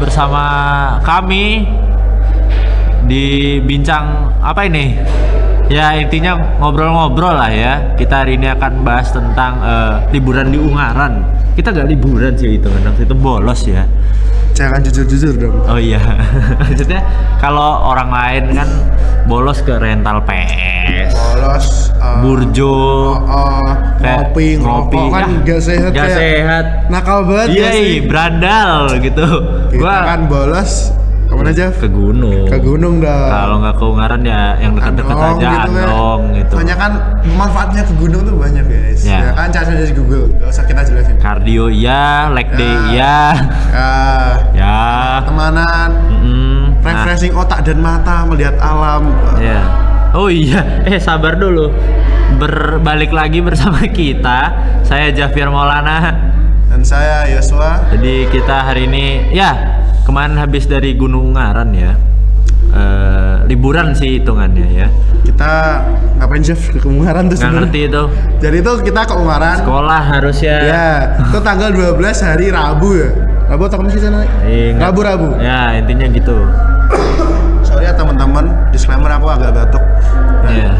bersama kami di bincang apa ini? Ya intinya ngobrol-ngobrol lah ya. Kita hari ini akan bahas tentang liburan di Ungaran. Kita gak liburan sih itu bolos ya. Jangan jujur-jujur dong. Oh iya, maksudnya kalau orang lain kan bolos ke rental PS, Bolos, burjo, kayak ngopi, ngerokok kan gak sehat Gak kayak sehat. nakal banget Iya, ya sih. brandal gitu. Kita kan bolos kemana aja? Ke gunung. Ke gunung dah. Kalau nggak ke Ungaran ya yang dekat-dekat Andong aja, gitu, Andong gitu. Soalnya kan manfaatnya ke gunung tuh banyak guys. Ya. Ya kan cari aja di Google. Gak usah kita jelasin. Kardio iya, leg day iya. Ya. Temanan, Nah, refreshing otak dan mata melihat alam. ya. Oh iya, sabar dulu. Berbalik lagi bersama kita. Saya Javier Maulana. Dan saya Yosua. Jadi kita hari ini ya kemarin habis dari Gunung Ungaran ya. Liburan sih hitungannya ya. Kita ngapain Jeff ke Ungaran tuh Nggak sebenarnya? ngerti itu. Jadi itu kita ke Ungaran. Sekolah harusnya. Ya, itu tanggal 12 hari Rabu ya. Rabu atau Kamis sih sana? Nggak- Rabu. Ya intinya gitu. Sorry ya teman-teman, disclaimer aku agak batuk. Nah, Iya.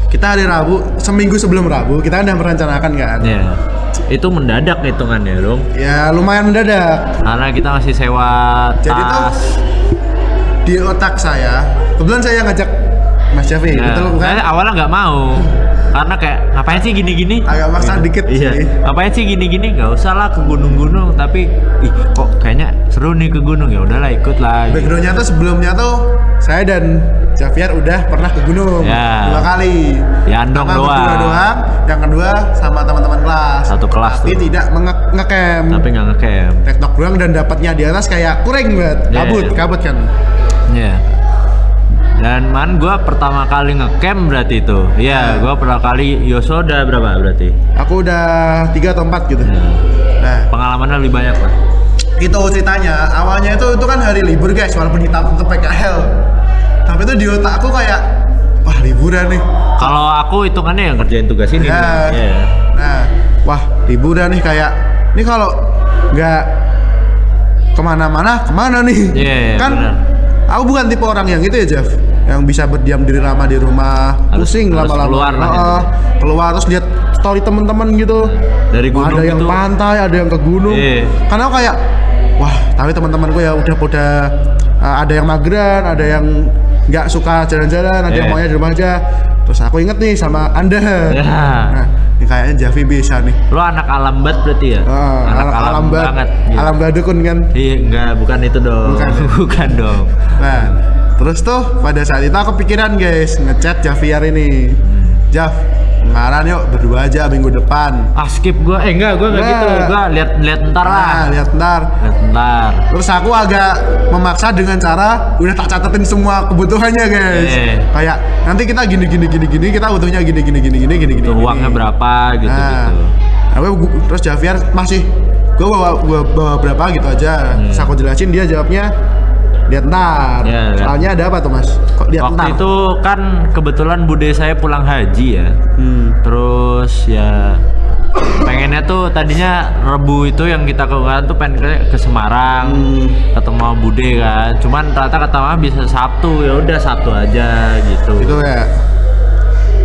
kita hari Rabu, seminggu sebelum Rabu kita udah merencanakan kan? Ya. Itu mendadak hitungannya dong. Ya lumayan mendadak. Karena kita masih sewa Jadi tuh tas. di otak saya, kebetulan saya yang ngajak Mas Javi, Ya, betul bukan? saya awalnya nggak mau. Karena kayak ngapain sih gini-gini? Agak maksa dikit Iya. sih. Ngapain sih gini-gini? Nggak usah lah ke gunung-gunung. Tapi kok kayaknya seru nih ke gunung, ya udahlah ikut lah. Gitu. Backgroundnya tuh sebelumnya tuh saya dan Javier udah pernah ke gunung Ya. 2 kali. Ya, Andong Pertama doang. berdua doang, yang kedua sama teman-teman kelas. Satu kelas tapi tuh. tidak ngecamp. Tapi nggak ngecamp. Tektok doang dan dapatnya di atas kayak kuring banget. Ya, Kabut kan. Iya. Dan gue pertama kali ngecamp berarti itu. Iya, gue pertama kali. Yosoda berapa berarti? Aku udah 3 atau 4 gitu. Ya. Nah, Pengalamannya lebih banyak lah. itu ceritanya. Awalnya itu kan hari libur guys, walaupun kita tetap PKL. Tapi itu di otak aku kayak, wah liburan nih. Kalau aku hitungannya yang kerjain tugas ini. Ya. nih. Iya. Nah, wah liburan nih kayak, ini kalau nggak kemana nih? Iya, Kan benar. aku bukan tipe orang yang gitu ya Jeff, yang bisa berdiam diri lama di rumah, pusing harus lama-lama. keluar lah, Keluar terus lihat story teman-teman gitu. Dari gunung ada yang gitu. pantai, ada yang ke gunung. Iya. Karena aku kayak, wah tapi teman-temanku ya udah ada yang mageran, ada yang nggak suka jalan-jalan, ada yang Iya. maunya di rumah aja. Terus aku inget nih sama Anda. Ya. Nah, ini kayaknya Javi bisa nih. Lo anak alam banget berarti ya? Anak alam banget. Iya. Alam badukun kan. Iya, enggak, bukan itu dong. Bukan. Bukan dong. Nah, terus tuh pada saat itu aku pikiran guys, ngechat Javier ini. Jav, Ungaran yuk berdua aja minggu depan. Skip gue. Enggak, gue enggak gitu. Gue lihat ntar lah. Nah, lihat ntar. Lihat ntar. Terus aku agak memaksa dengan cara udah tak catetin semua kebutuhannya guys. Kayak nanti kita gini, kita butuhnya gini. Tuh, uangnya berapa gitu. Terus Javier masih gua bawa berapa gitu aja. Terus aku jelasin, dia jawabnya lihat ntar. Ya, Soalnya ada apa tuh Mas? Kok lihat Waktu ntar? itu kan kebetulan bude saya pulang haji ya. Terus ya pengennya tuh tadinya Rebu itu yang kita ke Ungaran tuh pengen ke Semarang, ketemu sama bude kan. Cuman ternyata kata mama bisa Sabtu, ya udah Sabtu aja gitu. Itu ya.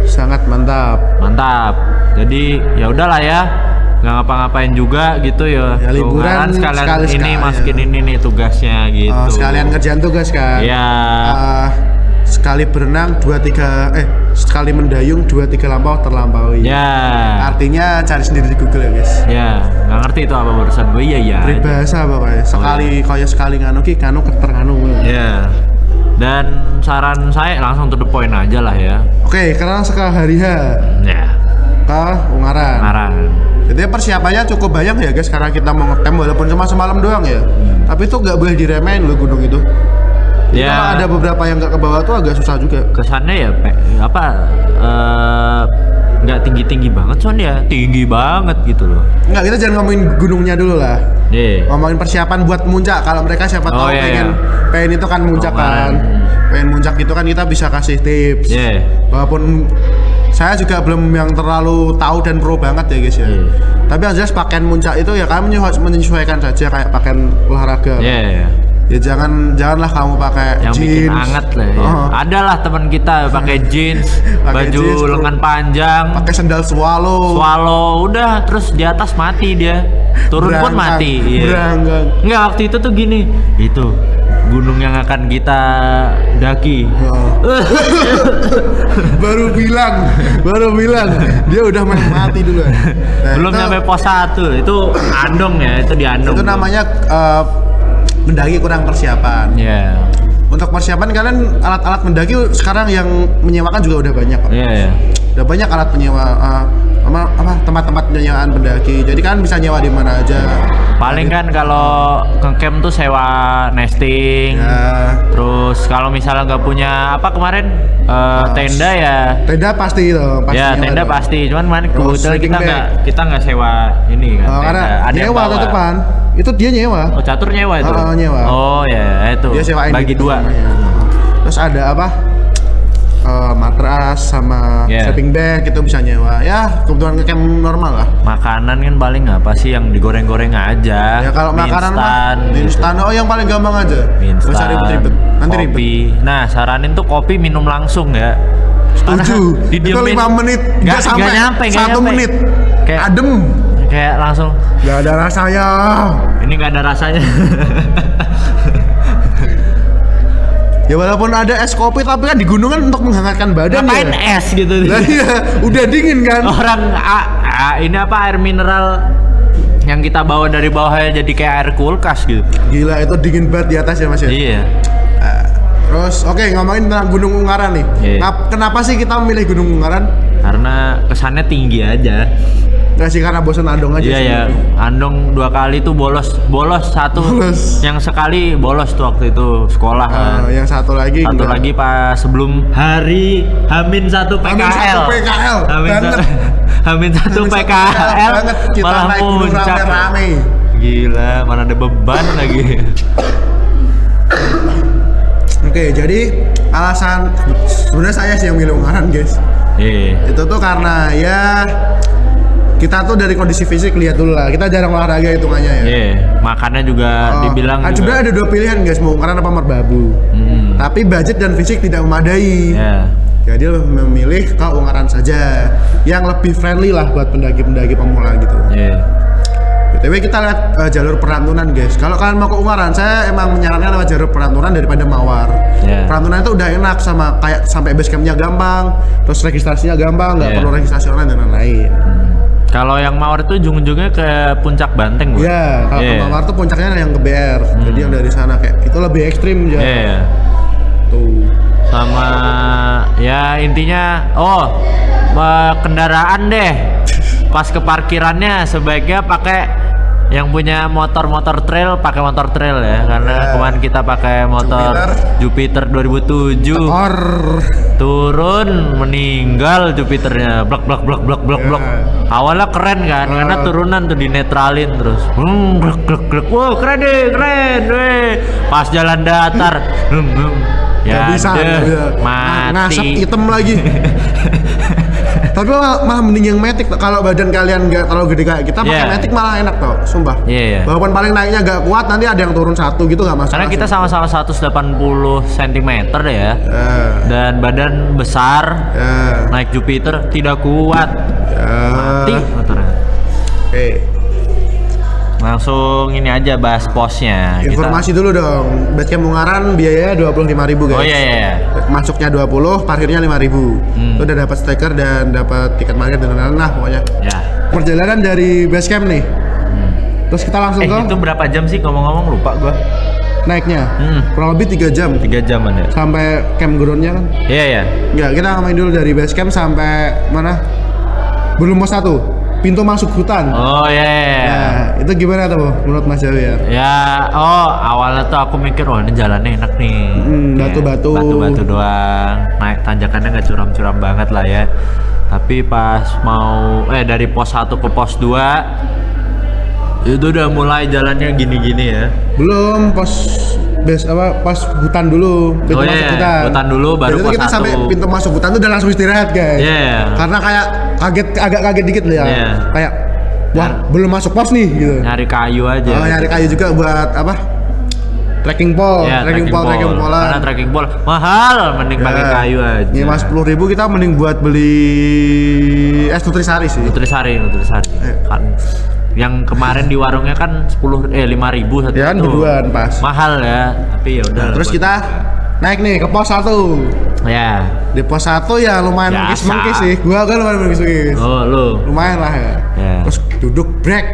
Sangat mantap. Mantap. Jadi ya udahlah ya, nggak ngapa-ngapain juga gitu ya. Ya, liburan Ungaran sekalian sekali-sekali ini ya. masukin ini nih tugasnya gitu. Sekalian kerjaan tugas kan. Iya. Sekali berenang sekali mendayung 2-3 lampau terlampaui. Ya. Artinya cari sendiri di Google ya guys. Ya, nggak ngerti itu apa barusan gue. Iya. Peribahasa pokoknya. Sekali nganu ki kanu keternganu. Ya. Dan saran saya langsung to the point aja lah ya. Oke, sekarang hari H Ya. ke Ungaran. Ungaran. Jadi persiapannya cukup banyak ya guys, karena kita mau ngetem walaupun cuma semalam doang ya. Tapi itu nggak boleh diremehin loh gunung itu. Jadi Ya. kalau ada beberapa yang nggak ke bawah tuh agak susah juga. Kesannya ya nggak tinggi banget, cuman ya tinggi banget gitu loh. Enggak, kita jangan ngomongin gunungnya dulu lah. Ngomongin persiapan buat muncak. Kalau mereka siapa tahu pengen itu kan muncak kan. Pengen muncak itu kan kita bisa kasih tips. Walaupun saya juga belum yang terlalu tahu dan pro banget ya guys ya. Tapi yang jelas pakaian muncak itu ya kami menyesuaikan saja kayak pakaian olahraga. Ya janganlah kamu pakai yang jeans. Bikin hangat lah ya. Ada lah teman kita pakai jeans, baju jeans, lengan panjang, pakai sendal swallow, udah terus di atas mati dia. Turun pun mati. Enggak, waktu itu tuh gini. Itu gunung yang akan kita daki. baru bilang dia udah mati dulu. Belum nyampe pos 1. Itu Andong ya, itu di Andong. Itu namanya mendaki kurang persiapan. Untuk persiapan kalian alat-alat mendaki sekarang yang menyewakan juga udah banyak kok. Udah banyak alat penyewa tempat-tempat penyewaan pendaki. Jadi kan bisa nyewa di mana aja. Paling kan kalau ke camp tuh sewa nesting. Terus kalau misalnya nggak punya apa kemarin tenda ya. Tenda pasti itu. Tenda pasti. Cuman kebetulan kita nggak sewa ini kan. Karena ada nyewa ke depan. Itu dia nyewa. Oh, catur nyewa itu. Nyewa. Oh ya itu. Dia sewain bagi gitu, 2. Terus ada apa? Matras sama sleeping bag itu bisa nyewa. Ya kebutuhan ngecamp normal lah. Makanan kan paling apa sih yang digoreng-goreng aja. Ya kalau makanan instan gitu. Yang paling gampang aja. Gak usah ribet-ribet. Nanti kopi. Ribet. Nah saranin tuh kopi minum langsung ya. Setuju. Itu 5 menit. Gak nyampe 1 menit. Kayak adem. Kayak langsung. Gak ada rasanya. Ini gak ada rasanya. Ya walaupun ada es kopi tapi kan di gunung kan untuk menghangatkan badan. Ngapain es gitu? Nah, iya, udah dingin kan. Orang ini apa air mineral yang kita bawa dari bawahnya jadi kayak air kulkas gitu. Gila itu dingin banget di atas ya Mas ya. Iya. Terus ngomongin tentang Gunung Ungaran nih. Kenapa sih kita memilih Gunung Ungaran? Karena kesannya tinggi aja. Nggak sih karena bosan Andong aja sih. Iya. Andong 2 kali tuh bolos 1. Yang sekali bolos tuh waktu itu sekolah kan. Yang satu lagi pas sebelum hari H-1 PKL. H-1 PKL malah muncak. Rame. Gila, mana ada beban lagi. Oke, jadi alasan sebenarnya saya sih yang milih Ungaran guys. Itu tuh karena ya kita tuh dari kondisi fisik lihat dulu lah, kita jarang olahraga hitungannya ya. Makannya juga dibilang sebenarnya ada 2 pilihan guys, mau Ungaran apa Merbabu. Tapi budget dan fisik tidak memadai. Jadi memilih ke Ungaran saja, yang lebih friendly lah buat pendaki-pendaki pemula gitu. BTW kita lihat jalur Perantunan guys. Kalau kalian mau ke Ungaran, saya emang menyarankan lewat jalur Perantunan daripada Mawar. Perantunan itu udah enak, sama kayak sampai base campnya gampang, terus registrasinya gampang, nggak perlu registrasi online dan lain-lain. Kalau yang Mawar itu ujung-ujungnya ke Puncak Banteng, Bu. Iya, kalau ke Mawar tuh puncaknya yang ke BR. Jadi yang dari sana kayak itu lebih ekstrim ya. Tuh. Sama ya intinya kendaraan deh. Pas ke parkirannya sebaiknya pakai yang punya motor trail, pakai motor trail ya, karena kemarin kita pakai motor Jupiter 2007. Turun meninggal Jupiternya, blok. Awalnya keren kan, karena turunan tuh dinetralin terus. Wow, keren deh. Pas jalan datar, ya bisa, mati. Ngasap hitam lagi. Tapi malah mending yang Matic. Kalau badan kalian nggak terlalu gede kayak kita, pakai Matic malah enak tau, sumpah. Walaupun paling naiknya nggak kuat, nanti ada yang turun 1 gitu nggak masalah. Karena kita sama-sama 180 cm deh ya. Dan badan besar, naik Jupiter tidak kuat. Mati motornya. Langsung ini aja bahas posnya. Informasi dulu dong. Basecamp Ungaran biayanya 25.000 guys. Masuknya 20, parkirnya 5.000. Itu udah dapat stiker dan dapat tiket parkir dan lain-lain lah pokoknya. Perjalanan dari basecamp nih. Terus kita langsung ke itu berapa jam sih ngomong-ngomong, lupa gua. Naiknya kurang lebih 3 jam. 3 jaman ya. Sampai campgroundnya kan? Iya. Enggak, kita ngamain dulu dari basecamp sampai mana? Belum pos 1. pintu masuk hutan. Oh iya. Nah, itu gimana tuh menurut Mas Javier? Ya, awalnya tuh aku mikir, ini jalannya enak nih. Batu-batu. Batu-batu doang. Naik tanjakannya nggak curam-curam banget lah ya. Tapi pas mau dari pos 1 ke pos 2 itu udah mulai jalannya gini-gini ya. Belum pas hutan dulu, pintu masuk hutan dulu baru jadi pos kita 1. sampai pintu masuk hutan tuh udah langsung istirahat guys. Karena kayak agak kaget dikit lah ya. Kayak wah belum masuk pos nih gitu. Nyari kayu aja. Nyari kayu juga buat apa? Trekking pole. Karena trekking pole mahal, mending pakai kayu aja. Ini mas 10.000 kita mending buat beli es Nutrisari sih. Nutrisari. Kan yang kemarin di warungnya kan 5.000 satu. Ya kan berdua pas. Mahal ya, tapi ya udah. Nah, terus kita naik nih ke pos 1. Ya. Di pos 1 ya lumayan mengkis sih. Gua kan lumayan mengkis. Oh, lu. Lumayan lah ya. Terus duduk break.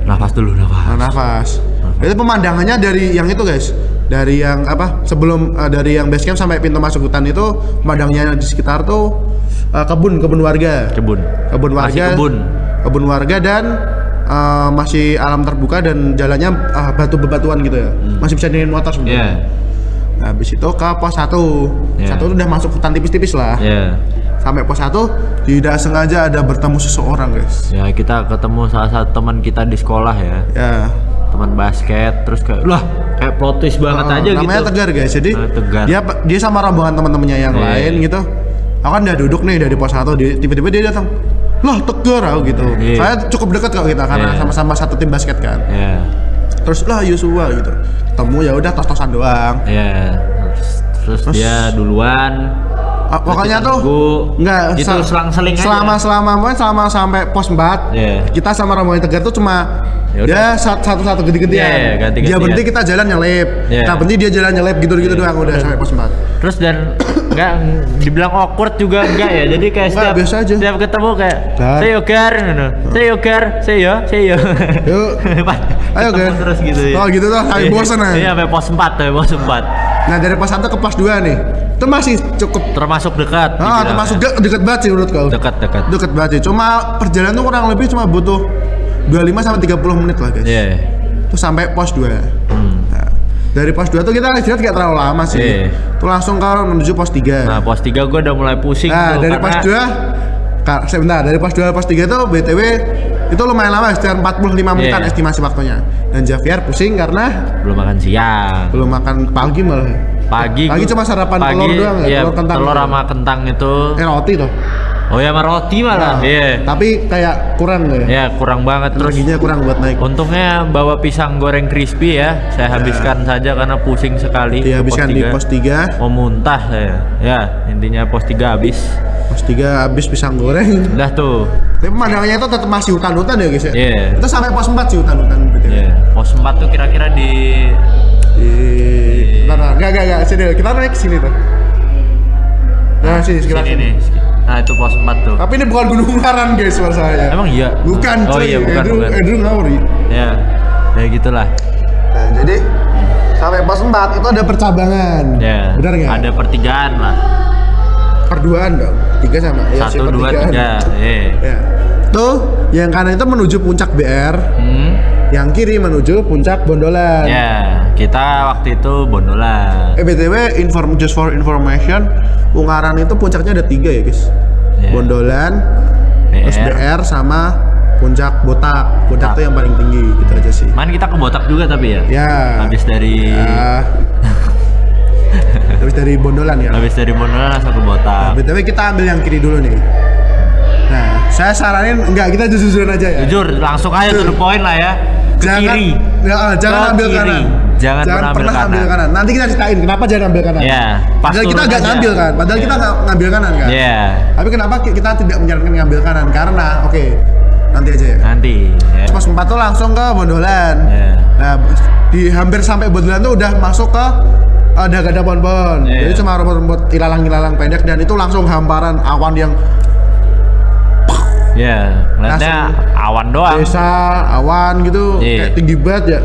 Nafas dulu, nafas. Itu pemandangannya dari yang itu guys. Dari yang apa? Sebelum dari yang base camp sampai pintu masuk hutan itu pemandangannya di sekitar tuh kebun warga. Kebun warga dan masih alam terbuka dan jalannya batu bebatuan gitu ya. Masih bisa dinaik motor sebenarnya. Nah, habis itu ke pos 1. Satu itu udah masuk hutan tipis-tipis lah. Sampai pos 1 tidak sengaja ada bertemu seseorang guys. Ya, kita ketemu salah satu teman kita di sekolah ya. Teman basket, terus kayak plot twist banget aja gitu. Namanya Tegar guys. Jadi dia sama rombongan teman-temannya yang lain gitu. Aku kan udah duduk nih dari pos 1, tiba-tiba dia datang. Lah Tegar aku gitu. Saya cukup dekat kok kita karena sama-sama satu tim basket kan. Terus lah Yosua gitu. Ketemu ya udah tos-tosan doang. Terus dia duluan. Pokoknya tuh enggak gitu selang-seling selama sampai pos 4 kita sama rombongan Tegar tuh cuma satu-satu ganti-gantian. Dia berhenti kita jalan nyelip. Kita berhenti dia jalan nyelip gitu-gitu doang udah sampai pos 4. Terus dan enggak dibilang awkward juga enggak ya. Jadi kayak setiap ketemu kayak saya Gar Yuk. Ayo Gar. Terus gitu ya. Oh gitu tuh, sampai bosan aja. Iya sampai pos 4. Nah dari pos 1 ke pos 2 nih. Itu masih cukup termasuk dekat. Termasuk dekat banget sih menurut kau. Dekat banget sih. Cuma perjalanan tuh kurang lebih cuma butuh 25 sampai 30 menit lah guys. Terus sampai pos 2. Nah, dari pos 2 tuh kita istirahat gak terlalu lama sih. Tuh langsung menuju pos 3. Nah, pos 3 gue udah mulai pusing tuh. Dari pos 2 sebentar, dari pos 2 ke pos 3 tuh BTW itu lumayan lama, sekitar 45 menitan estimasi waktunya. Dan Javier pusing karena belum makan siang. Belum makan pagi malah. Pagi cuma sarapan telur doang ya, telur sama kentang itu. Roti tuh. Oh ya, sama roti malah. Tapi kayak kurang ya. Ya, kurang banget. Energinya kurang buat naik. Untungnya bawa pisang goreng crispy ya. Saya habiskan saja karena pusing sekali. Dihabiskan di pos 3. Mau muntah saya. Ya, intinya pos 3 habis. Pos 3 habis pisang goreng. Udah tuh. Tapi pemandangannya itu tetap masih hutan-hutan ya guys ya. Itu sampai pos 4 sih hutan-hutan. Pos 4 tuh kira-kira di Enggak, sini kita naik ke sini tuh. Nah, sini sekitar sini. Nah, itu pos 4 tuh. Tapi ini bukan Gunung Ungaran guys, suara saya. Emang iya? Bukan, cuy. Oh iya, bukan. Edru ngawur. Ya gitulah. Nah, jadi sampai pos 4 itu ada percabangan. Benar enggak? Ada pertigaan lah. Perduaan dong. 3 sama. 1, 2, 3. Tuh, yang kanan itu menuju puncak BR. Yang kiri menuju puncak Bondolan. Kita waktu itu Bondolan. BTW, just for information, Ungaran itu puncaknya ada 3 ya guys. Bondolan, terus BR sama puncak Botak. Botak tuh yang paling tinggi, gitu aja sih. Main kita ke Botak juga tapi ya. Habis dari habis dari Bondolan ya. Habis dari Bondolan langsung ke Botak. BTW kita ambil yang kiri dulu nih. Nah, saya saranin kita jujur-jujuran aja ya. Jujur, langsung aja to the point lah ya. Kiri. Jangan ambil kanan. Jangan pernah ambil kanan. Nanti kita ceritain kenapa jangan ambil kanan. Padahal kita nggak ngambil kan. Padahal kita nggak ngambil kanan kan. Tapi kenapa kita tidak menyarankan ngambil kanan? Karena nanti aja ya. Nanti. Pos 4 tuh langsung ke Bondolan. Nah, di hampir sampai Bondolan tuh udah masuk ke gak ada pohon-pohon. Jadi cuma rumput-rumput ilalang-ilalang pendek dan itu langsung hamparan awan yang ngeliatnya awan doang. Desa, awan gitu, kayak tinggi banget ya.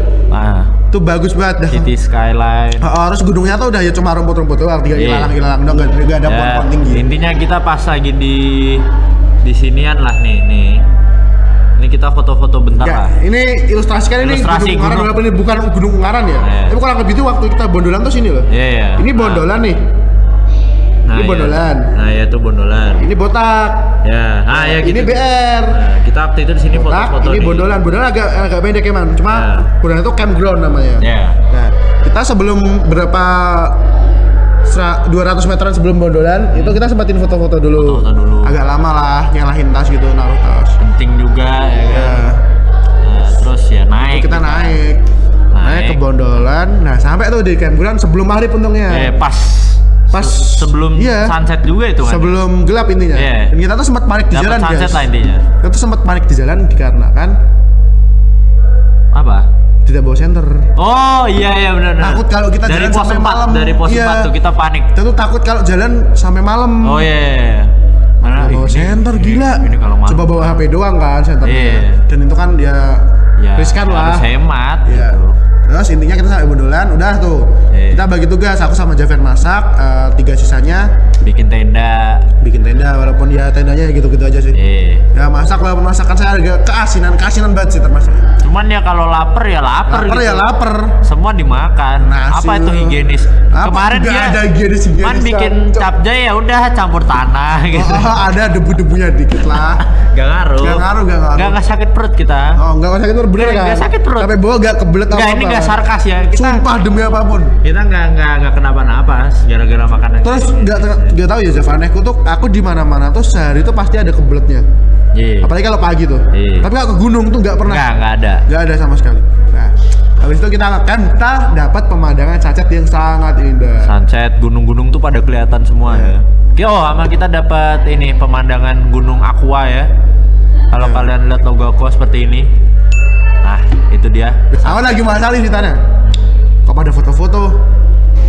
Itu bagus banget dah. City skyline. Terus gunungnya tuh udah ya cuma rumput-rumput doang, tinggal ilalang-ilalang doang, gak ada pohon-pohon tinggi. Intinya kita pas lagi di di sinian lah nih. Ini kita foto-foto bentar Enggak, lah. ini ilustrasikan ini Ilustrasi Gunung Ungaran, gunung. walaupun ini bukan Gunung Ungaran ya. Iya. Tapi kurang lebih itu waktu kita bondolan tuh sini loh. Iya. Ini bondolan nih. Nah, ini bondolan. Nah, ya itu bondolan. Ini botak. Ya. Ah, ya gitu. Ini BR. Nah, kita waktu itu di sini Botak, foto-foto ini nih. bondolan. Bondolan agak pendek emang. Cuma Ya. bondolan itu campground namanya. Ya. Nah, kita sebelum 200 meteran sebelum bondolan itu kita sempatin foto-foto dulu. Foto-foto dulu. Agak lama lah, nyalahin tas gitu, naruh tas. Penting juga ya kan. Ya, Nah, terus ya naik. kita naik ke bondolan. Nah, sampai tuh di campground sebelum maghrib untungnya. Pas sebelum iya, sunset juga itu kan. sebelum gelap intinya. Iya. Dan kita tuh sempat panik di Dapat jalan sunset guys. lah intinya. Kita tuh sempat panik di jalan dikarenakan Apa? tidak bawa senter. Oh iya benar. Takut kalau kita dari jalan pos sampai 4, malam. dari pos Iya. 4 tuh kita panik. Kita tuh takut kalau jalan sampai malam. Oh iya. Mana Bawa senter gila. Ini kalau malam. Coba bawa HP doang kan senternya. Iya. Dan itu kan dia Ya, riskan lah. harus hemat Iya. gitu. Terus intinya kita sampai bondolan, udah tuh. Iya. Kita bagi tugas, aku sama Javer masak, 3 sisanya Bikin tenda. bikin tenda, walaupun ya tendanya gitu-gitu aja sih. Iya. Ya masak, walaupun masakan saya agak keasinan banget sih termasuk. Cuman ya kalau lapar ya lapar Lapar gitu. ya lapar. Semua dimakan. Nasi Apa itu lu. higienis? Apa? Kemarin Nggak dia ada higienis cuman bikin Cok. capjay ya udah campur tanah gitu. Oh, ada debu-debunya dikit lah. Gak ngaruh. Gak ngaruh. Gak sakit perut kita. Oh, enggak sakit perut bener kan? Nggak sakit perut. Sampai bawa gak kebelet Enggak, apa-apa. ini gak sarkas ya. Kita Sumpah demi apapun. nggak kenapa-napa gara-gara makanan. Terus nggak tahu ya Javanekku tuh aku di mana-mana tuh sehari tuh pasti ada kebeletnya. Iya. Apalagi kalau pagi tuh. Iya. Tapi kalau ke gunung tuh nggak pernah. Nggak ada. Nggak ada sama sekali. Nah, habis itu kita dapat pemandangan Cacet yang sangat indah. Sunset, gunung-gunung tuh pada kelihatan semua ya. Oh, sama kita dapat ini pemandangan Gunung Aqua ya. Kalau Ya. kalian lihat logo Aqua seperti ini. Nah, itu dia. Aku lagi masalah di sana. Kok pada foto-foto?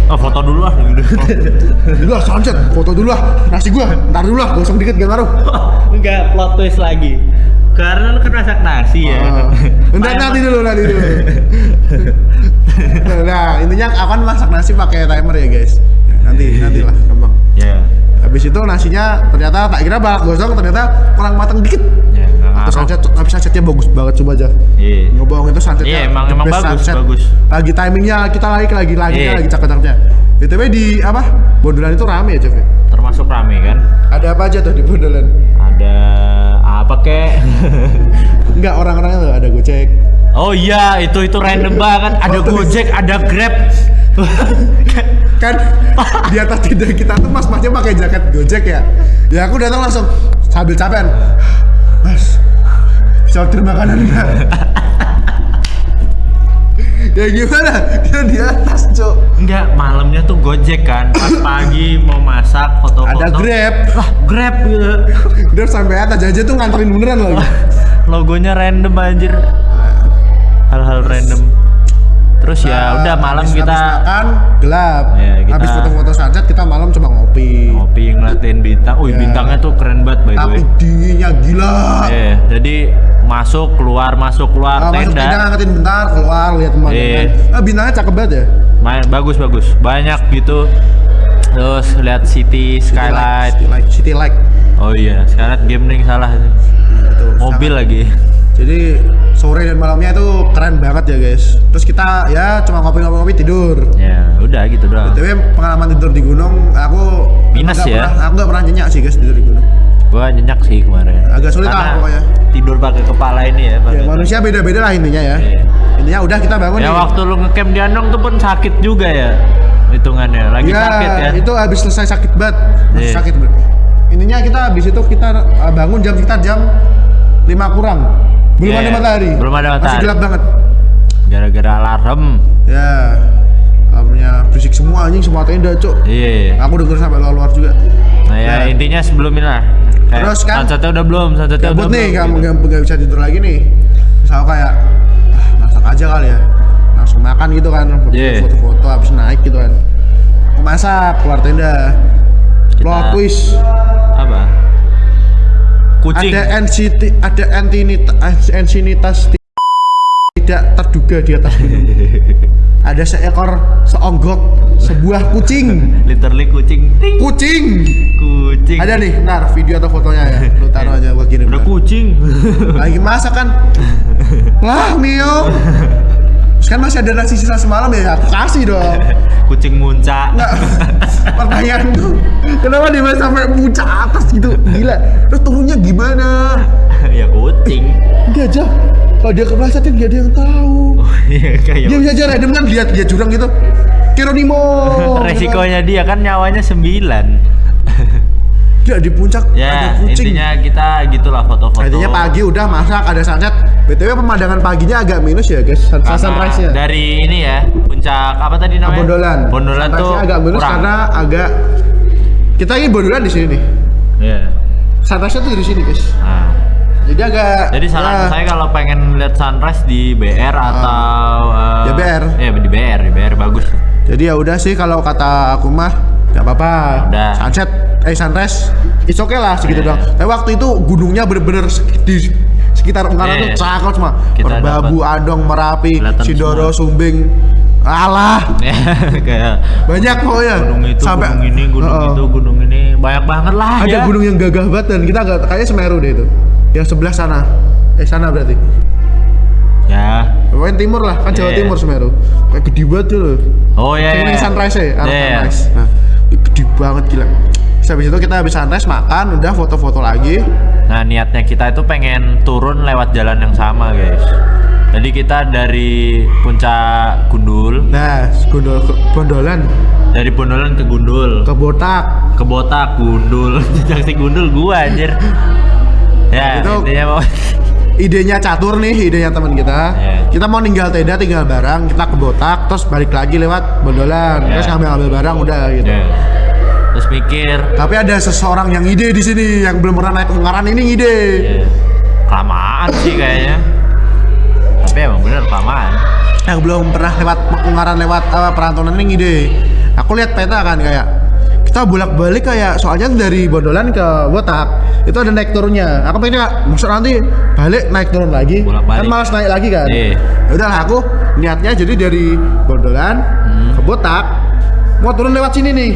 Oh, foto dulu lah gitu. Dulu lah sunset, foto dulu lah. Nasi gua, ntar dulu lah, gosong dikit gak ngaruh. Enggak, plot twist lagi. Karena lu kan masak nasi ya. Nanti dulu. Nah, intinya akan masak nasi pakai timer ya guys. Nantilah, gampang. Ya. Habis itu nasinya ternyata tak kira bakal gosong, ternyata kurang matang dikit. Ya, enggak Terus ngaruh. tapi sunsetnya bagus banget coba aja. Iya. Ngebohong itu sunsetnya. Iya, emang the best bagus, sunset. bagus. Lagi timingnya kita lagi Iya. lagi cakep-cakepnya. BTW di apa? Bondolan itu rame ya, Jeff? Termasuk rame kan? Ada apa aja tuh di bondolan? Ada apa kek? Enggak, orang-orangnya tuh ada Gojek. Oh iya, itu random banget. Ada Gojek, ada Grab. Kan di atas tenda kita tuh mas-masnya pakai jaket Gojek ya. Ya aku datang langsung sambil capean. Mas, bisa order makanan enggak? Ya gimana? Dia di atas, Cok. Enggak, malamnya tuh Gojek kan. Pas pagi mau masak foto-foto. Ada Grab. Lah, Grab gitu. Udah sampai atas aja tuh nganterin beneran lagi. Logonya random anjir. Hal-hal random. Terus ya udah malam habis kita makan gelap. Ya, kita- Habis foto-foto sunset kita malam coba ngopi. ngopi ngeliatin bintang. Ya. Bintangnya tuh keren banget by the Tapi way. dinginnya gila. Jadi masuk keluar Masuk tenda tenda. ngangkatin bentar, keluar lihat pemandangan. Bintangnya cakep banget ya. Bagus. Banyak gitu. Terus lihat city skylight. City light. Oh iya, skylight gambling salah. Itu. Mobil lagi. Jadi sore dan malamnya itu keren banget ya guys. Terus kita ya cuma ngopi tidur. Ya, udah gitu doang. Tapi pengalaman tidur di gunung aku Minus nggak ya? aku nggak pernah nyenyak sih guys tidur di gunung. Gua nyenyak sih kemarin. Agak sulit Karena lah pokoknya. tidur pakai kepala ini ya. Ya, pakai- manusia beda-beda lah intinya ya. Iya. Intinya udah kita bangun Ya nih. waktu lu ngecamp di Andong tuh pun sakit juga ya hitungannya. Lagi Ya, sakit ya. itu habis selesai sakit banget. Masih Iya. sakit banget. Intinya kita habis itu kita bangun sekitar jam 5 kurang. Belum Iya, ada matahari. belum ada Masih matahari. gelap banget. Gara-gara alarm. Ya. Alamnya berisik semua anjing, semua tenda, Cuk. Iya. Aku denger sampai luar juga. Nah ya Ya. intinya sebelum ini lah. Kayak Terus kan, sunsetnya udah belum, sunsetnya udah Gabut nih, belum. kamu nggak bisa tidur lagi nih. Terus aku kayak masak aja kali ya. Langsung makan gitu kan. Iya. Foto-foto habis naik gitu kan. Aku masak keluar tenda. Plot twist. Apa? Kucing. Ada ensinitas tidak terduga di atas gunung. Ada seonggok sebuah kucing. Literally kucing. Ting. Kucing. Ada nih, ntar video atau fotonya ya. Lu taruh aja gua kirim. Udah kucing. Lagi masak kan. Lah, Mio. Kan masih ada nasi sisa semalam ya, aku kasih dong. Kucing muncak. Nggak, pertanyaanku, kenapa dia masih sampai muncak atas gitu? Gila, terus turunnya gimana? Ya kucing. Enggak aja, kalau dia kepleset nggak ada yang tahu. Oh iya kayak. Dia bisa aja random kan lihat dia jurang gitu. Geronimo. Resikonya dia kan nyawanya 9. Dia di puncak ya, ada kucing. Intinya kita gitulah foto-foto. Intinya pagi udah masak, ada sunset. BTW pemandangan paginya agak minus ya guys, sunrise-nya. Dari ini ya, puncak apa tadi namanya? Bondolan. Bondolan tuh agak minus kurang. Karena agak kita ini Bondolan di sini nih. Iya. Yeah. Sunrise-nya tuh di sini guys. Nah. Jadi saran saya kalau pengen lihat sunrise di BR atau ya BR. Ya di BR bagus. Jadi ya udah sih kalau kata aku mah nggak apa-apa. Sunset, sunrise, it's okay lah segitu doang. Tapi waktu itu gunungnya bener-bener di sekitar Ungaran tuh cakep semua. Merbabu, Adong, Merapi, Sindoro, Sumbing. Alah. Kayak banyak pokoknya. Gunung itu, sampai gunung ini, gunung itu, gunung ini banyak banget lah. Ada gunung yang gagah banget dan kita kayaknya Semeru deh itu. Yang sebelah sana. Sana berarti. Ya. Pokoknya timur lah, kan Jawa Timur Semeru. Kayak gede banget tuh. Oh iya. Yang sunrise ya, sunrise. Nah, gede banget gila. Habis itu kita habis sunrise makan, udah foto-foto lagi. Nah niatnya kita itu pengen turun lewat jalan yang sama guys. Jadi kita dari puncak Gundul. Nah, Bondolan. Dari Bondolan ke Gundul. Ke Botak. Gundul. Jejak si Gundul gua anjir. Ya, itu intinya mau idenya catur nih, idenya teman kita. Kita mau tinggal tenda, tinggal barang, kita ke Botak, terus balik lagi lewat Bondolan, terus ngambil barang udah gitu. Terus mikir. Tapi ada seseorang yang ide di sini yang belum pernah naik Ungaran ini ide. Kelamaan sih kayaknya. Tapi emang bener kelamaan. Yang belum pernah lewat Ungaran lewat Perantonan ini ide. Aku lihat peta kan kayak kita bolak-balik kayak soalnya dari Bondolan ke Botak itu ada naik turunnya. Aku pengen maksud nanti balik naik turun lagi. Kan malas naik lagi kan. Udah lah aku niatnya jadi dari Bondolan ke Botak mau turun lewat sini nih.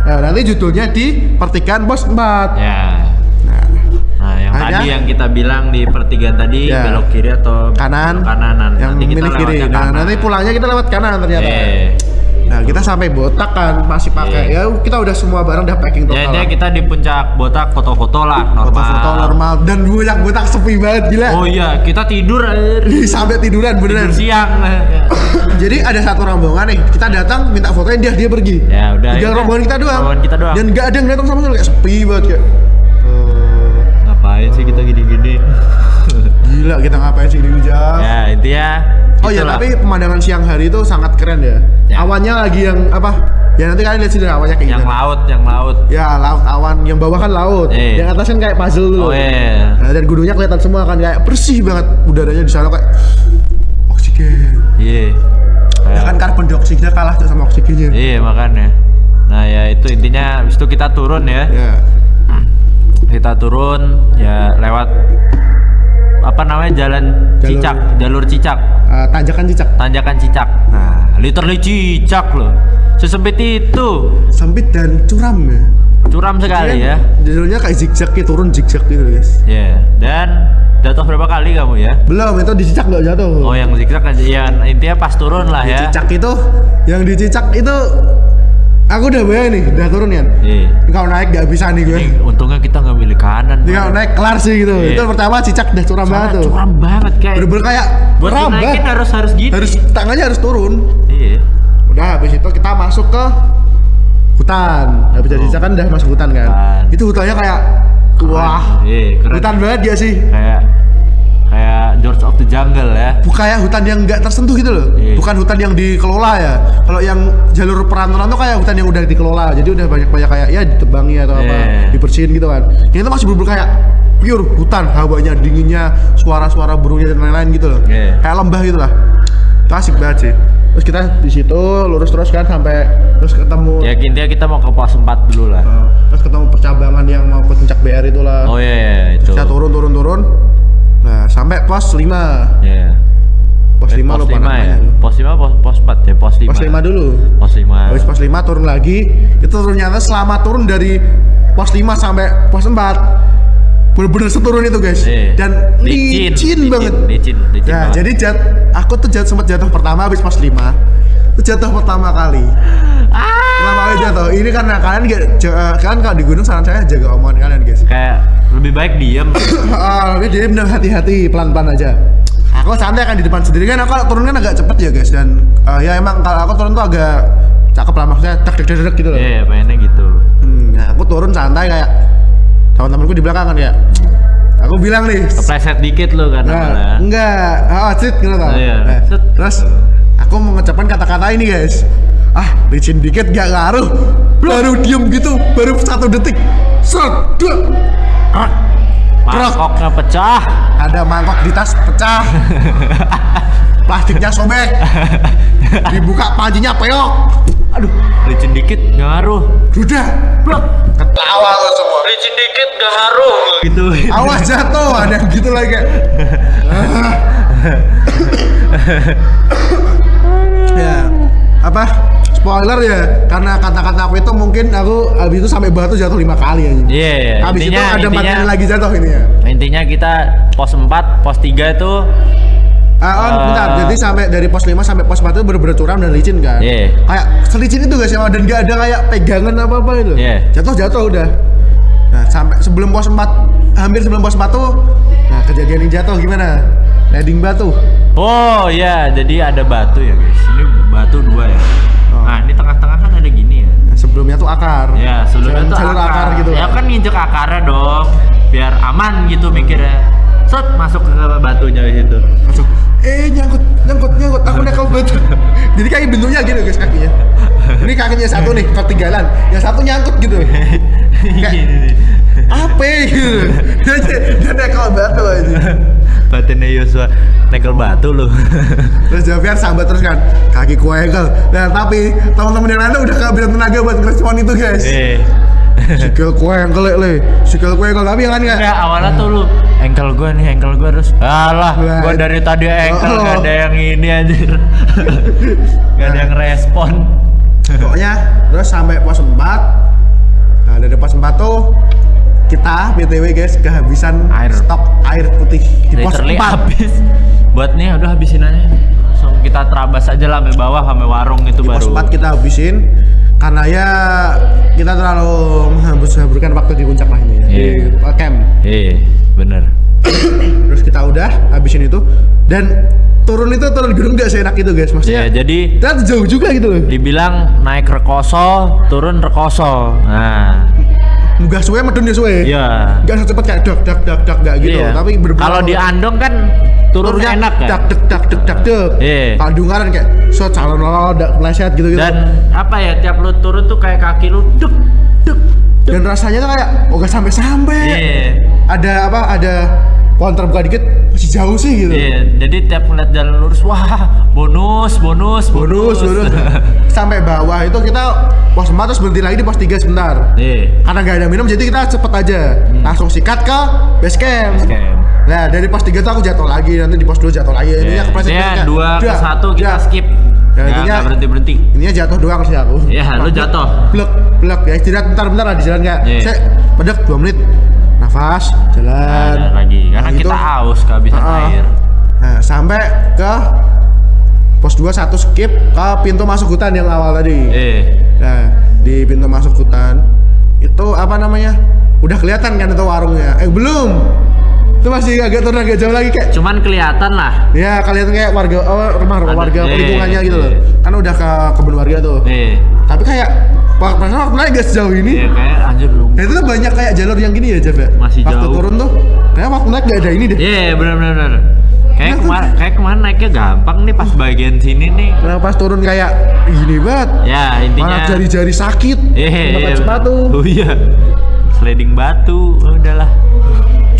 Nah, nanti judulnya di pertigaan pos 4. Nah, yang tadi yang kita bilang di pertigaan tadi belok kiri atau kanan. Yang nanti kita lewat kiri. Nah, nanti pulangnya kita lewat kanan ternyata. Nah, kita sampai Botak kan masih pakai ya kita udah semua barang udah packing total. Ya, kita di puncak Botak foto-foto lah normal. Foto-foto normal dan puncak Botak sepi banget gila. Oh iya, kita tidur sampai tiduran beneran. Tidur siang. Jadi ada satu rombongan nih, kita datang minta fotonya dia pergi. Ya udah. Tinggal rombongan kita doang. Dan nggak ada yang datang sama sekali kayak sepi banget kayak. Ngapain sih kita gini-gini? Gila kita ngapain sih di hujan? Ya intinya. Oh iya, tapi pemandangan siang hari itu sangat keren ya. Awannya lagi yang apa? Ya nanti kalian lihat sini awannya kayak yang laut. Ya laut, awan yang bawah kan laut. Yang atas kan kayak puzzle dulu. Nah, dan gunungnya kelihatan semua kan kayak bersih banget udaranya di sana kayak oksigen. Ya kan karbon dioksida kalah tuh sama oksigennya. Makanya. Nah ya itu intinya habis itu kita turun ya. Kita turun ya lewat apa namanya jalur Cicak. Tanjakan Cicak. Nah, literally Cicak loh. Sesempit itu. Sempit dan curam ya. Curam sekali ya. Jalurnya kayak zigzag gitu, turun zigzag gitu guys. Dan jatuh berapa kali kamu ya? Belum, itu di Cicak nggak jatuh. Oh yang zigzag aja ya intinya pas turun lah ya. Yang di Cicak itu aku udah bayang nih, udah turun ya. Kalau naik nggak bisa nih gue. Untungnya kita nggak milih kanan. Kalau naik kelar sih gitu. Itu pertama Cicak udah curam banget tuh. Curam banget kayak. Bener-bener kayak buat naikin harus gini. Tangannya harus turun. Udah habis itu kita masuk ke hutan. Habis dari Cicak kan udah masuk hutan kan. Itu hutannya kayak wah. Hutan banget ya sih. Kayak George of the Jungle ya. Bukan kayak hutan yang nggak tersentuh gitu loh. Bukan hutan yang dikelola ya. Kalau yang jalur Perantonan tuh kayak hutan yang udah dikelola. Jadi udah banyak kayak ya ditebangi atau apa, dibersihin gitu kan. Yang itu masih bener-bener kayak pure hutan, hawanya dinginnya, suara-suara burungnya dan lain-lain gitu loh. Kayak lembah gitu lah. Itu asik banget sih. Terus kita di situ lurus terus kan sampai terus ketemu. Ya intinya kita mau ke pos 4 dulu lah. Terus ketemu percabangan yang mau ke puncak BR itulah. Oh iya itu. Terus kita turun. Nah, sampai pos 5. Pos 5 lupa namanya. Pos 5 pos 4 ya, pos 5. Pos 5 dulu. Pos 5. Habis pos 5 turun lagi. Itu ternyata selama turun dari pos 5 sampai pos 4 bener-bener seturun itu guys. Dan licin banget. Licin nah, banget. jadi aku tuh sempat jatuh pertama habis pos 5. Itu jatuh pertama kali. Pertama kali jatuh. Ini karena kalian kan kalau di gunung saran saya jaga omongan kalian guys. Kayak lebih baik diem. Lebih diem dan hati-hati, pelan-pelan aja. Aku santai kan di depan sendiri kan, aku turun kan agak cepet ya guys. Dan ya emang kalau aku turun tuh agak cakep lah, maksudnya tek gitu loh. Iya, pengennya gitu. Nah aku turun santai kayak teman-temanku di belakang kan ya. Aku bilang nih, kepleset dikit lo kan. Nah, enggak, sit gitu tau. Iya. Terus aku mengucapkan kata-kata ini guys. Licin dikit gak ngaruh. Baru diem gitu, baru 1 detik. Set, mangkoknya pecah. Ada mangkok di tas pecah. Plastiknya sobek. Dibuka pancinya peok. Aduh, licin dikit gak ngaruh. Udah, ketawa lo semua. Licin dikit gak ngaruh gitu. Awas jatuh, ada yang gitu lagi kayak. Ya, apa? Spoiler ya, karena kata-kata aku itu mungkin aku habis itu sampai batu jatuh 5 kali aja. Iya. Habis itu ada 4 kali lagi jatuh ini ya. Intinya kita pos 4, pos 3 itu bentar, jadi sampai dari pos 5 sampai pos 4 itu bener-bener curam dan licin kan. Iya. Kayak selicin itu guys ya, dan gak ada kayak pegangan apa-apa itu. Iya. Jatuh udah. Nah, sampai sebelum pos 4, hampir sebelum pos 4 tuh, nah kejadian yang jatuh gimana? Landing batu. Oh iya, jadi ada batu ya guys. Ini batu 2 ya. Nah, ini tengah-tengah kan ada gini ya. Nah, sebelumnya tuh akar. Ya, sebelumnya tuh jalur akar gitu. Ya kan nginjek akarnya dong, biar aman gitu mikirnya. Set masuk ke batunya di situ. Masuk. Nyangkut. Aku naik batu. Jadi kayak bentuknya gitu guys kakinya. Ini kakinya satu nih ketinggalan, yang satu nyangkut gitu. Kayak apa gitu. Dia naik batu aja. Batinnya Yosua nekel batu loh. Terus Javier sambat terus kan, kaki kuengkel. Nah tapi teman-teman yang lain udah kehabisan tenaga buat ngerespon itu guys. Sikil kuengkel sikil kuengkel tapi yang kan nggak. Ya awalnya tuh lu engkel gue terus. Alah, gue dari tadi engkel gak ada yang ini anjir. Gak ada yang respon. Pokoknya terus sampai pos 4. Nah dari pos 4 tuh kita BTW guys kehabisan stok air putih di pos 4 habis. Buat nih udah habisin aja. Langsung kita terabas aja lah sampai bawah sampai warung itu di baru. Pos 4 kita habisin karena ya kita terlalu menghabiskan waktu di puncak lah ini ya. Di camp. Iya, bener. Terus kita udah habisin itu dan turun gunung gak seenak itu guys maksudnya. Iya, jadi ternyata jauh juga gitu loh. Dibilang naik Rekoso, turun Rekoso. Nah, Gak suwe medun ya suwe. Iya. Gak secepat kayak dak gak gitu. Iya. Tapi bener-bener kalau di Andong kan turunnya enak kan. Dak. Iya. Kalau Ungaran kayak calon dak pleset gitu. Dan apa ya tiap lu turun tuh kayak kaki lu duk. Dan rasanya tuh kayak gak sampai. Iya. Ada pohon terbuka dikit masih jauh sih gitu. Iya. Jadi tiap ngeliat jalan lurus wah bonus. Sampai bawah itu kita pos 4 terus berhenti lagi di pos 3 sebentar. Iya. Karena gak ada minum jadi kita cepet aja. Langsung sikat ke base camp. Nah dari pos 3 tuh aku jatuh lagi, nanti di pos 2 jatuh lagi. Ininya kepleset. Ya 2 ke 1 kita skip. Ya, intinya berhenti. Ininya jatuh doang sih aku. Iya, lu jatuh. Blek ya istirahat bentar lah di jalan kayak. Saya pedek 2 menit. Nafas, jalan. Lagi karena kita haus kehabisan air. Nah, sampai ke pos 2 1 skip ke pintu masuk hutan yang awal tadi. Nah, di pintu masuk hutan itu apa namanya? Udah kelihatan kan itu warungnya. Belum. Itu masih agak turun agak jauh lagi kayak. Cuman kelihatan lah. Ya, kelihatan kayak rumah warga lingkungannya gitu loh. Kan udah ke kebun warga tuh. Tapi kayak perasaan waktu naik gak sejauh ini. Iya, kayak anjir lu. Nah, itu tuh banyak kayak jalur yang gini ya, Jeff ya. Masih waktu jauh. turun tuh kayak waktu naik gak ada ini deh. Iya, benar. Kayak kemarin naiknya gampang nih pas bagian sini nih. Nah, pas turun kayak gini banget. Ya, intinya malah jari-jari sakit. Iya. Sepatu. Oh iya. Sliding batu, udahlah.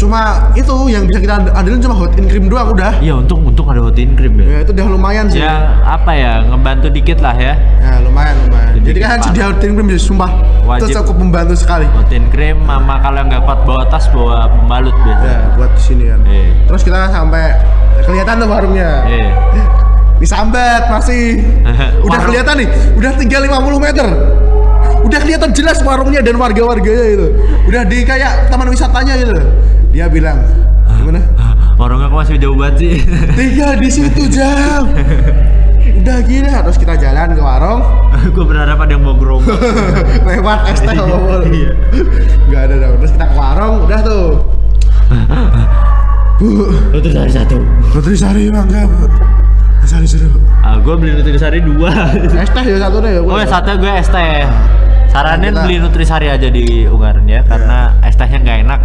cuma itu yang bisa kita andelin cuma hot in cream doang udah. Iya, untung ada hot in cream ya. Ya itu udah lumayan sih. Ya apa ya, ngebantu dikit lah ya. Ya lumayan. Jadi kan di hot in cream bisa sumpah wajib. itu cukup membantu sekali. Hot in cream, mama kalau nggak kuat bawa tas bawa pembalut biasa. Ya buat di sini kan. Terus kita sampai kelihatan tuh warungnya. Disambat masih. Udah kelihatan nih, udah tinggal 50 meter. Udah kelihatan jelas warungnya dan warga-warganya itu. Udah di kayak taman wisatanya gitu. Dia bilang, gimana? Warungnya kok masih jauh banget sih. Tinggal di situ jam. Udah gini, terus kita jalan ke warung. Gue berharap ada yang mau gerobak. Lewat ST ngomong. Iya. Gak ada dong. Terus kita ke warung, udah tuh. Bu, Nutrisari 1. Nutrisari mangga, Bu. Nutrisari seru. Gue beli Nutrisari 2. ST ya satu deh. Oh ya satu gue ST. Saranin beli Nutrisari aja di Ungaran ya, karena es tehnya nggak enak.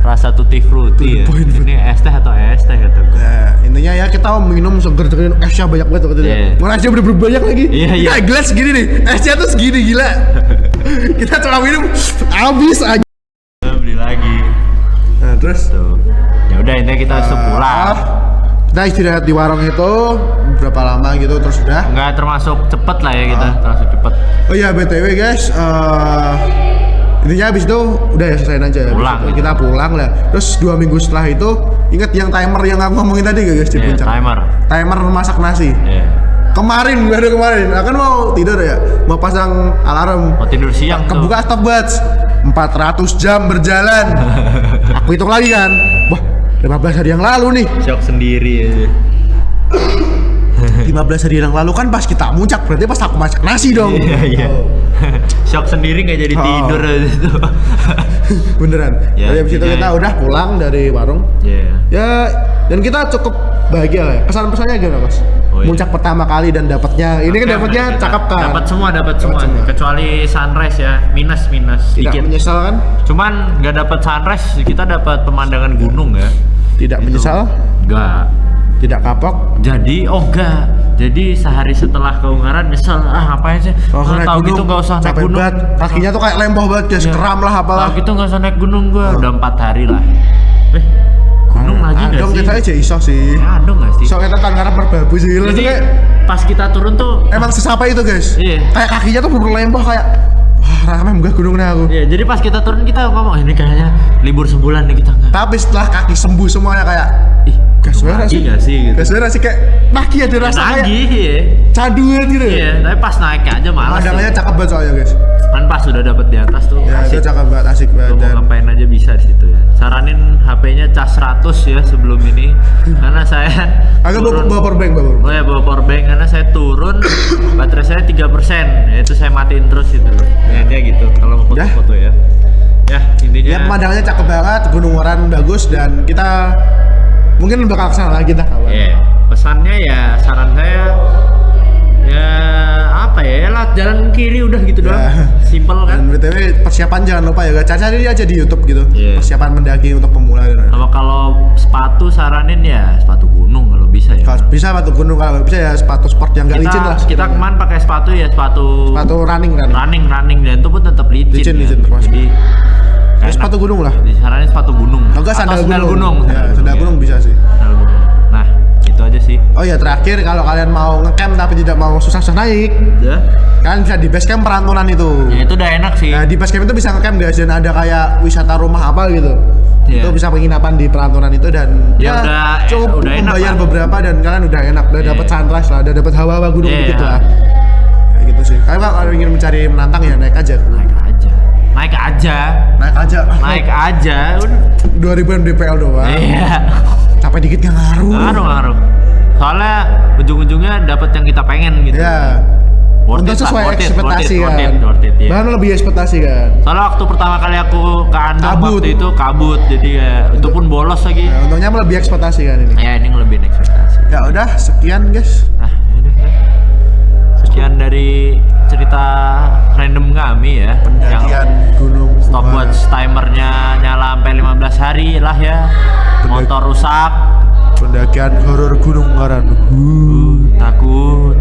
Rasa tutti frutti ya. Ini es teh atau es teh kata gue. Ya, intinya ya kita mau minum seger-segerin esnya banyak banget gitu ya. Mana esnya bener-bener banyak lagi. Iya. Nah, gelas segini nih, esnya tuh segini gila. Kita coba minum habis aja. Beli lagi. Nah, terus tuh. Ya udah intinya kita pulang. Kita istirahat di warung itu berapa lama gitu terus udah? Nggak termasuk cepet lah ya kita, termasuk cepet. Oh iya BTW guys, intinya habis itu udah ya selesai aja. Pulang. Gitu. Kita pulang lah. Terus 2 minggu setelah itu, ingat yang timer yang aku ngomongin tadi gak guys di puncak? Timer masak nasi. Kemarin, baru kemarin, aku kan mau tidur ya, mau pasang alarm. Mau tidur siang tuh. Kebuka stopwatch, 400 jam berjalan. Aku hitung lagi kan, wah 15 hari yang lalu nih. Shock sendiri ya. 15 hari yang lalu kan pas kita muncak, berarti pas aku masak nasi dong. Iya. Shock sendiri nggak jadi tidur itu. Beneran. Ya, dari situ kita udah pulang dari warung. Ya, dan kita cukup bahagia lah ya. Kesan-pesannya gimana Mas? Muncak pertama kali dan dapatnya, ini kan dapatnya cakep kan? Dapat semua. Kecuali sunrise ya, minus Tidak sedikit. menyesal kan? Cuman nggak dapat sunrise, kita dapat pemandangan gunung ya. Tidak itu. Menyesal? Enggak. Tidak kapok? Enggak. Jadi sehari setelah ke Ungaran nyesel, ngapain sih? Tahu gitu nggak usah naik gunung. Banget. Kakinya tuh kayak lempoh banget, guys. Keram lah apalah. Tahu gitu nggak usah naik gunung gua. Udah 4 hari lah. Gunung lagi nggak sih? Adong kita aja iso sih. Adong nggak sih? So kita Tangerang Merbabu sih. Jadi pas kita turun tuh emang sesapa itu guys. Iya. Kayak kakinya tuh bener lempoh kayak wah ramai munggah gunungnya aku. Iya. Jadi pas kita turun kita ngomong ini kayaknya libur sebulan nih kita nggak. Tapi setelah kaki sembuh semuanya kayak gas suara sih gitu. Gas suara sih kayak kaki ada rasa kayak iya. Caduan gitu. Iya. Tapi pas naik aja malas. Pemandangannya cakep banget soalnya guys. Kan pas sudah dapat di atas tuh. Ya itu cakep banget, asik banget. Mau ngapain aja bisa di situ ya. Saranin HP-nya cas 100 ya sebelum ini karena saya agak bawa powerbank. Oh ya bawa powerbank karena saya turun baterai saya 3%, yaitu saya matiin terus itu. Ya dia gitu kalau mau foto-foto ya. Ya intinya. Ya pemandangannya cakep banget, Gunung Ungaran bagus dan kita mungkin bakal kesana lagi dah kawan. Iya. Pesannya ya saran saya ya apa ya lah jalan kiri udah gitu doang. Simple kan. Dan BTW persiapan jangan lupa ya guys, cari aja di YouTube gitu. Persiapan mendaki untuk pemula. Kalau sepatu saranin ya sepatu gunung kalau bisa ya. Kalau bisa sepatu gunung, kalau bisa ya sepatu sport yang nggak licin lah. Kita kemarin pakai sepatu ya sepatu running dan itu pun tetap licin. Jadi sepatu gunung lah. Disaranin sepatu gunung. Enggak sandal gunung. Ya, sandal gunung bisa sih. Sandal gunung. Nah, itu aja sih. Oh ya terakhir kalau kalian mau ngecamp tapi tidak mau susah-susah naik, kalian bisa di base camp Perantunan itu. Ya itu udah enak sih. Nah di base camp itu bisa ngecamp guys dan ada kayak wisata rumah apa gitu. Itu bisa penginapan di Perantunan itu dan ya udah, cukup udah membayar enak beberapa dan kalian udah enak, udah dapat sunrise lah, udah dapat hawa-hawa gunung dikit lah. Kayak gitu sih. Kalau ingin mencari menantang ya naik aja. Naik aja. 2000 DPL doang. Iya. Capek dikit nggak ngaruh. Soalnya ujung-ujungnya dapat yang kita pengen gitu. Iya. Untuk sesuai ekspektasi kan. Bahkan lebih ekspektasi kan. Soalnya waktu pertama kali aku ke Andong waktu itu kabut, jadi ya itu pun bolos lagi. Ya, untungnya lebih ekspektasi kan ini. Ya ini lebih ekspektasi. Ya udah sekian guys. Sekian dari cerita random kami ya. Pendakian Gunung Stopwatch timernya nyala sampai 15 hari lah ya. Motor rusak. Pendakian horor Gunung Ungaran. Takut.